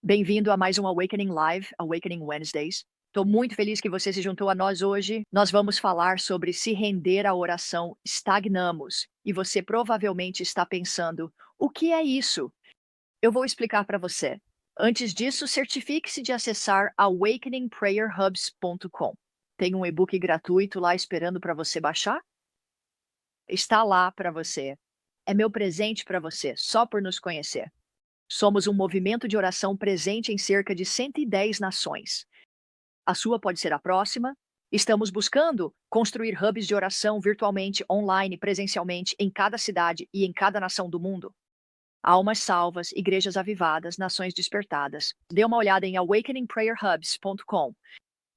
Bem-vindo a mais um Awakening Live, Awakening Wednesdays. Estou muito feliz que você se juntou a nós hoje. Nós vamos falar sobre se render à oração estagnamos. E você provavelmente está pensando: o que é isso? Eu vou explicar para você. Antes disso, certifique-se de acessar awakeningprayerhubs.com. Tem um e-book gratuito lá esperando para você baixar? Está lá para você. É meu presente para você, só por nos conhecer. Somos um movimento de oração presente em cerca de 110 nações. A sua pode ser a próxima. Estamos buscando construir hubs de oração virtualmente, online, presencialmente, em cada cidade e em cada nação do mundo. Almas salvas, igrejas avivadas, nações despertadas. Dê uma olhada em awakeningprayerhubs.com.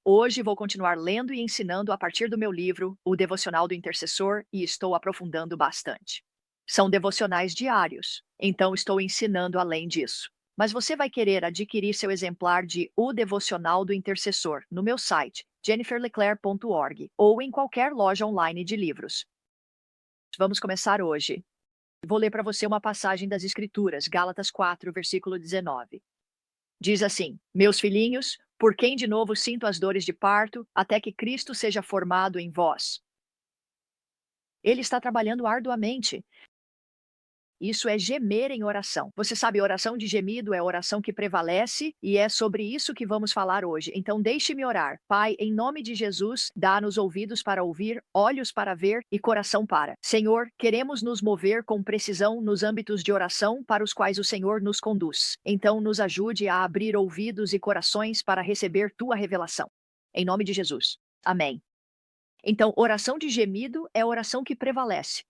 Hoje vou continuar lendo e ensinando a partir do meu livro, O Devocional do Intercessor, e estou aprofundando bastante. São devocionais diários, então estou ensinando além disso. Mas você vai querer adquirir seu exemplar de O Devocional do Intercessor no meu site, jenniferleclaire.org, ou em qualquer loja online de livros. Vamos começar hoje. Vou ler para você uma passagem das Escrituras, Gálatas 4, versículo 19. Diz assim: Meus filhinhos, por quem de novo sinto as dores de parto, até que Cristo seja formado em vós. Ele está trabalhando arduamente. Isso é gemer em oração. Você sabe, oração de gemido é oração que prevalece e é sobre isso que vamos falar hoje. Então, deixe-me orar. Pai, em nome de Jesus, dá-nos ouvidos para ouvir, olhos para ver e coração para. Senhor, queremos nos mover com precisão nos âmbitos de oração para os quais o Senhor nos conduz. Então, nos ajude a abrir ouvidos e corações para receber tua revelação. Em nome de Jesus. Amém. Então, oração de gemido é oração que prevalece.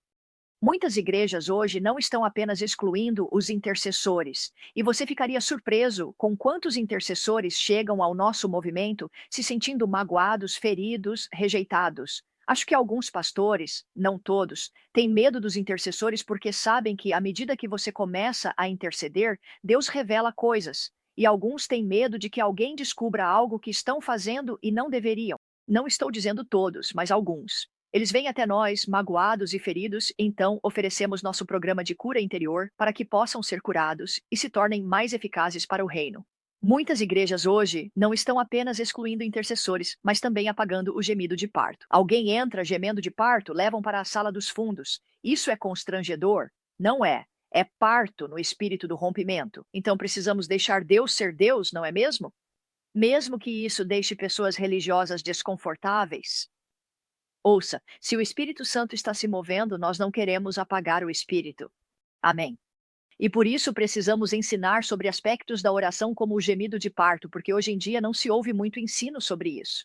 Muitas igrejas hoje não estão apenas excluindo os intercessores, e você ficaria surpreso com quantos intercessores chegam ao nosso movimento se sentindo magoados, feridos, rejeitados. Acho que alguns pastores, não todos, têm medo dos intercessores porque sabem que, à medida que você começa a interceder, Deus revela coisas. E alguns têm medo de que alguém descubra algo que estão fazendo e não deveriam. Não estou dizendo todos, mas alguns. Eles vêm até nós, magoados e feridos, então oferecemos nosso programa de cura interior para que possam ser curados e se tornem mais eficazes para o reino. Muitas igrejas hoje não estão apenas excluindo intercessores, mas também apagando o gemido de parto. Alguém entra gemendo de parto, levam para a sala dos fundos. Isso é constrangedor? Não é. É parto no espírito do rompimento. Então precisamos deixar Deus ser Deus, não é mesmo? Mesmo que isso deixe pessoas religiosas desconfortáveis. Ouça, se o Espírito Santo está se movendo, nós não queremos apagar o Espírito. Amém. E por isso precisamos ensinar sobre aspectos da oração como o gemido de parto, porque hoje em dia não se ouve muito ensino sobre isso.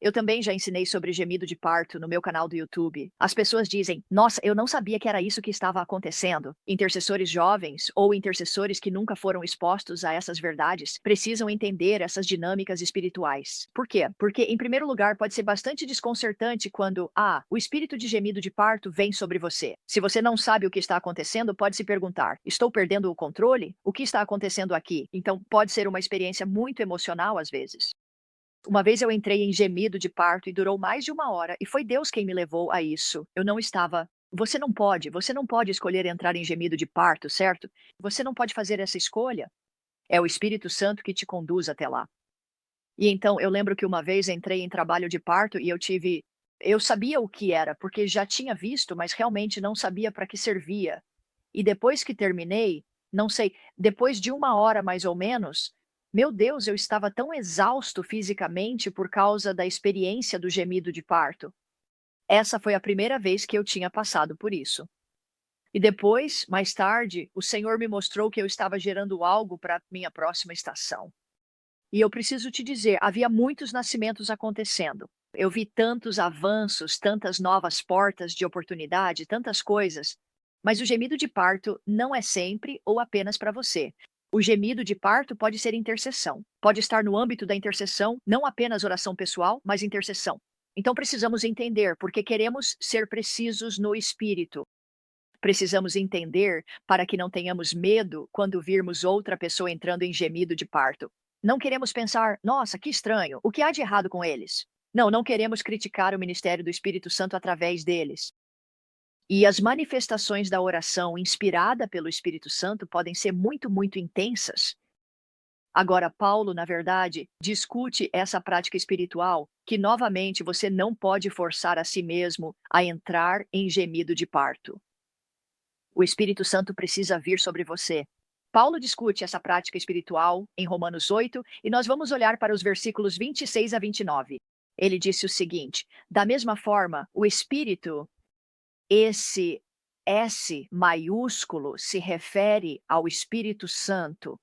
Eu também já ensinei sobre gemido de parto no meu canal do YouTube. As pessoas dizem: Nossa, eu não sabia que era isso que estava acontecendo. Intercessores jovens ou intercessores que nunca foram expostos a essas verdades precisam entender essas dinâmicas espirituais. Por quê? Porque, em primeiro lugar, pode ser bastante desconcertante quando, o espírito de gemido de parto vem sobre você. Se você não sabe o que está acontecendo, pode se perguntar: Estou perdendo o controle? O que está acontecendo aqui? Então, pode ser uma experiência muito emocional às vezes. Uma vez eu entrei em gemido de parto e durou mais de 1 hora, e foi Deus quem me levou a isso. Eu não estava. Você não pode escolher entrar em gemido de parto, certo? Você não pode fazer essa escolha. É o Espírito Santo que te conduz até lá. E então eu lembro que uma vez entrei em trabalho de parto e eu sabia o que era, porque já tinha visto, mas realmente não sabia para que servia. E depois que terminei, não sei, depois de 1 hora mais ou menos, meu Deus, eu estava tão exausto fisicamente por causa da experiência do gemido de parto. Essa foi a primeira vez que eu tinha passado por isso. E depois, mais tarde, o Senhor me mostrou que eu estava gerando algo para minha próxima estação. E eu preciso te dizer, havia muitos nascimentos acontecendo. Eu vi tantos avanços, tantas novas portas de oportunidade, tantas coisas. Mas o gemido de parto não é sempre ou apenas para você. O gemido de parto pode ser intercessão. Pode estar no âmbito da intercessão, não apenas oração pessoal, mas intercessão. Então precisamos entender, porque queremos ser precisos no espírito. Precisamos entender para que não tenhamos medo quando virmos outra pessoa entrando em gemido de parto. Não queremos pensar: nossa, que estranho, o que há de errado com eles? Não, não queremos criticar o ministério do Espírito Santo através deles. E as manifestações da oração inspirada pelo Espírito Santo podem ser muito, muito intensas. Agora, Paulo, na verdade, discute essa prática espiritual que, novamente, você não pode forçar a si mesmo a entrar em gemido de parto. O Espírito Santo precisa vir sobre você. Paulo discute essa prática espiritual em Romanos 8 e nós vamos olhar para os versículos 26 a 29. Ele disse o seguinte: da mesma forma, o Espírito, esse S maiúsculo, se refere ao Espírito Santo.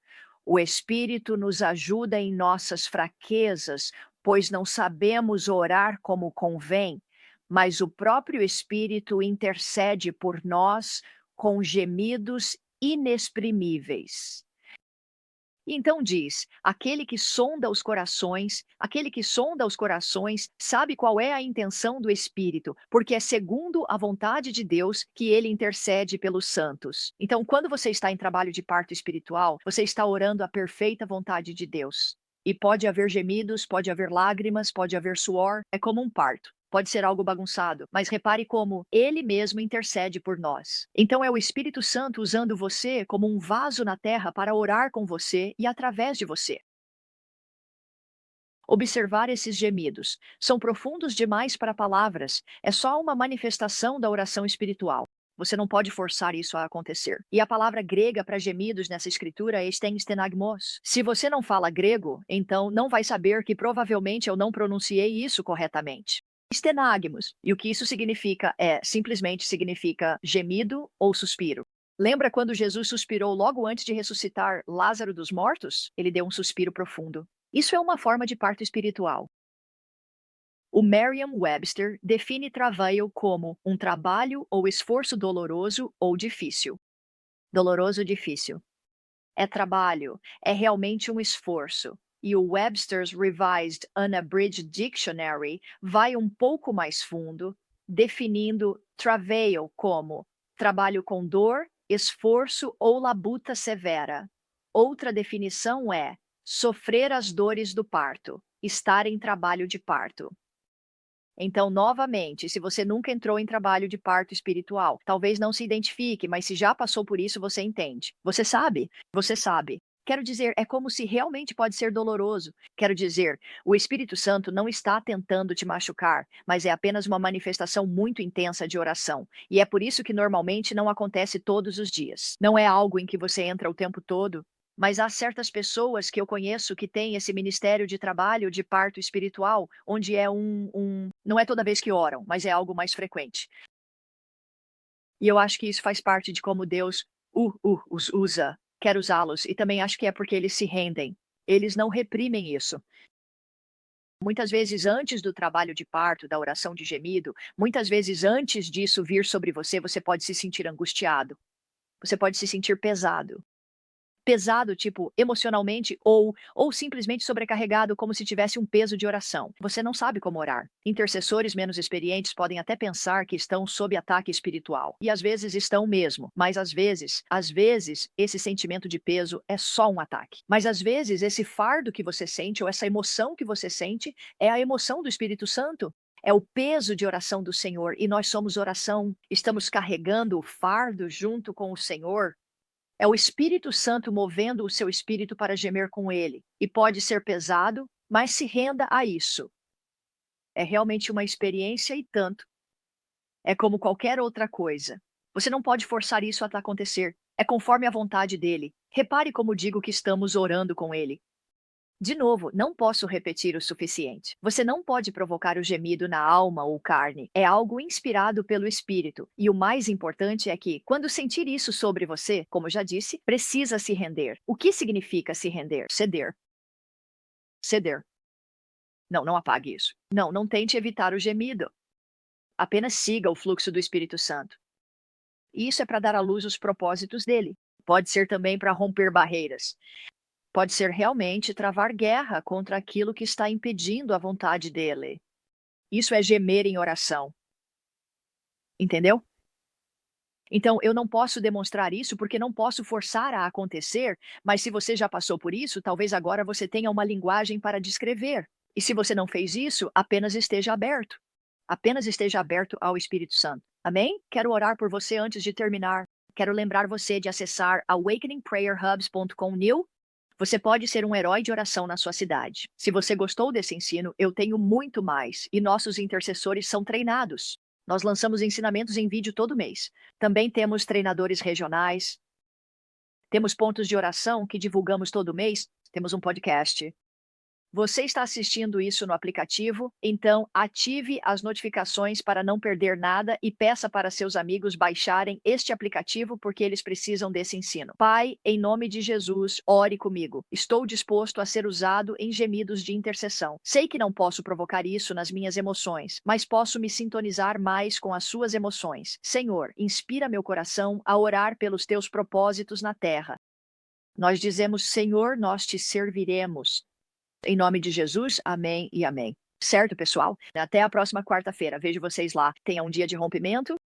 O Espírito nos ajuda em nossas fraquezas, pois não sabemos orar como convém, mas o próprio Espírito intercede por nós com gemidos inexprimíveis. Então diz: aquele que sonda os corações, sabe qual é a intenção do Espírito, porque é segundo a vontade de Deus que ele intercede pelos santos. Então, quando você está em trabalho de parto espiritual, você está orando a perfeita vontade de Deus. E pode haver gemidos, pode haver lágrimas, pode haver suor, é como um parto. Pode ser algo bagunçado, mas repare como ele mesmo intercede por nós. Então é o Espírito Santo usando você como um vaso na terra para orar com você e através de você. Observar esses gemidos. São profundos demais para palavras. É só uma manifestação da oração espiritual. Você não pode forçar isso a acontecer. E a palavra grega para gemidos nessa escritura é stenagmos. Se você não fala grego, então não vai saber que provavelmente eu não pronunciei isso corretamente. Stenagmos. E o que isso significa simplesmente significa gemido ou suspiro. Lembra quando Jesus suspirou logo antes de ressuscitar Lázaro dos mortos? Ele deu um suspiro profundo. Isso é uma forma de parto espiritual. O Merriam-Webster define travail como um trabalho ou esforço doloroso ou difícil. Doloroso, difícil. É trabalho, é realmente um esforço. E o Webster's Revised Unabridged Dictionary vai um pouco mais fundo, definindo travail como trabalho com dor, esforço ou labuta severa. Outra definição é sofrer as dores do parto, estar em trabalho de parto. Então, novamente, se você nunca entrou em trabalho de parto espiritual, talvez não se identifique, mas se já passou por isso, você entende. Você sabe? Você sabe. Quero dizer, é como se realmente pode ser doloroso. Quero dizer, o Espírito Santo não está tentando te machucar, mas é apenas uma manifestação muito intensa de oração. E é por isso que normalmente não acontece todos os dias. Não é algo em que você entra o tempo todo. Mas há certas pessoas que eu conheço que têm esse ministério de trabalho de parto espiritual, onde é não é toda vez que oram, mas é algo mais frequente. E eu acho que isso faz parte de como Deus os usa, quer usá-los, e também acho que é porque eles se rendem. Eles não reprimem isso. Muitas vezes antes do trabalho de parto, da oração de gemido, muitas vezes antes disso vir sobre você, você pode se sentir angustiado. Você pode se sentir pesado. Pesado, tipo, emocionalmente ou simplesmente sobrecarregado como se tivesse um peso de oração. Você não sabe como orar. Intercessores menos experientes podem até pensar que estão sob ataque espiritual. E às vezes estão mesmo, mas às vezes, esse sentimento de peso é só um ataque. Mas às vezes esse fardo que você sente ou essa emoção que você sente é a emoção do Espírito Santo. É o peso de oração do Senhor e nós somos oração. Estamos carregando o fardo junto com o Senhor. É o Espírito Santo movendo o seu espírito para gemer com ele. E pode ser pesado, mas se renda a isso. É realmente uma experiência e tanto. É como qualquer outra coisa. Você não pode forçar isso a acontecer. É conforme a vontade dele. Repare como digo que estamos orando com ele. De novo, não posso repetir o suficiente. Você não pode provocar o gemido na alma ou carne. É algo inspirado pelo Espírito. E o mais importante é que, quando sentir isso sobre você, como já disse, precisa se render. O que significa se render? Ceder. Ceder. Não, não apague isso. Não, não tente evitar o gemido. Apenas siga o fluxo do Espírito Santo. E isso é para dar à luz os propósitos dele. Pode ser também para romper barreiras. Pode ser realmente travar guerra contra aquilo que está impedindo a vontade dele. Isso é gemer em oração. Entendeu? Então, eu não posso demonstrar isso porque não posso forçar a acontecer, mas se você já passou por isso, talvez agora você tenha uma linguagem para descrever. E se você não fez isso, apenas esteja aberto. Apenas esteja aberto ao Espírito Santo. Amém? Quero orar por você antes de terminar. Quero lembrar você de acessar awakeningprayerhubs.com new Você pode ser um herói de oração na sua cidade. Se você gostou desse ensino, eu tenho muito mais e nossos intercessores são treinados. Nós lançamos ensinamentos em vídeo todo mês. Também temos treinadores regionais, temos pontos de oração que divulgamos todo mês, temos um podcast. Você está assistindo isso no aplicativo? Então, ative as notificações para não perder nada e peça para seus amigos baixarem este aplicativo porque eles precisam desse ensino. Pai, em nome de Jesus, ore comigo. Estou disposto a ser usado em gemidos de intercessão. Sei que não posso provocar isso nas minhas emoções, mas posso me sintonizar mais com as suas emoções. Senhor, inspira meu coração a orar pelos teus propósitos na terra. Nós dizemos, Senhor, nós te serviremos. Em nome de Jesus, amém e amém. Certo, pessoal? Até a próxima quarta-feira. Vejo vocês lá. Tenha um dia de rompimento.